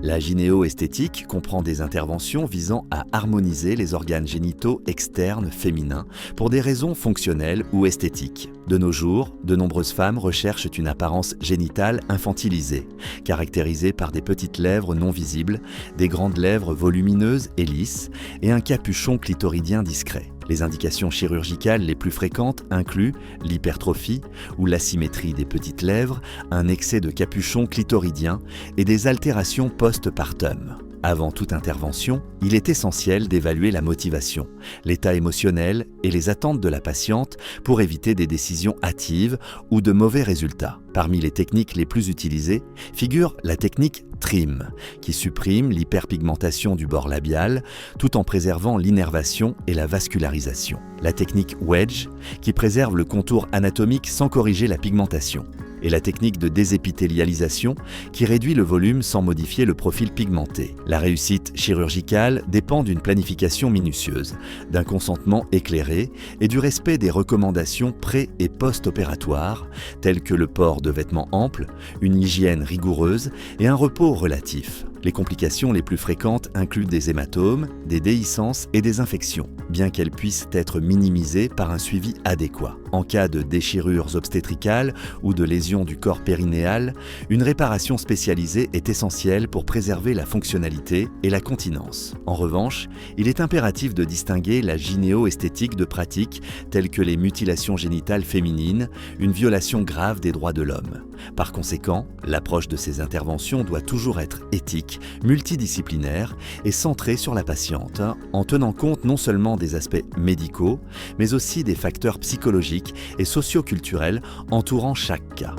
La gynéo-esthétique comprend des interventions visant à harmoniser les organes génitaux externes féminins pour des raisons fonctionnelles ou esthétiques. De nos jours, de nombreuses femmes recherchent une apparence génitale infantilisée, caractérisée par des petites lèvres non visibles, des grandes lèvres volumineuses et lisses et un capuchon clitoridien discret. Les indications chirurgicales les plus fréquentes incluent l'hypertrophie ou l'asymétrie des petites lèvres, un excès de capuchon clitoridien et des altérations post-partum. Avant toute intervention, il est essentiel d'évaluer la motivation, l'état émotionnel et les attentes de la patiente pour éviter des décisions hâtives ou de mauvais résultats. Parmi les techniques les plus utilisées figure la technique TRIM, qui supprime l'hyperpigmentation du bord labial tout en préservant l'innervation et la vascularisation. La technique Wedge, qui préserve le contour anatomique sans corriger la pigmentation. Et la technique de désépithélialisation qui réduit le volume sans modifier le profil pigmenté. La réussite chirurgicale dépend d'une planification minutieuse, d'un consentement éclairé et du respect des recommandations pré- et post-opératoires telles que le port de vêtements amples, une hygiène rigoureuse et un repos relatif. Les complications les plus fréquentes incluent des hématomes, des déhiscences et des infections, bien qu'elles puissent être minimisées par un suivi adéquat. En cas de déchirures obstétricales ou de lésions du corps périnéal, une réparation spécialisée est essentielle pour préserver la fonctionnalité et la continence. En revanche, il est impératif de distinguer la gynéo-esthétique de pratiques telles que les mutilations génitales féminines, une violation grave des droits de l'homme. Par conséquent, l'approche de ces interventions doit toujours être éthique, multidisciplinaire et centrée sur la patiente, en tenant compte non seulement des aspects médicaux, mais aussi des facteurs psychologiques et socio-culturels entourant chaque cas.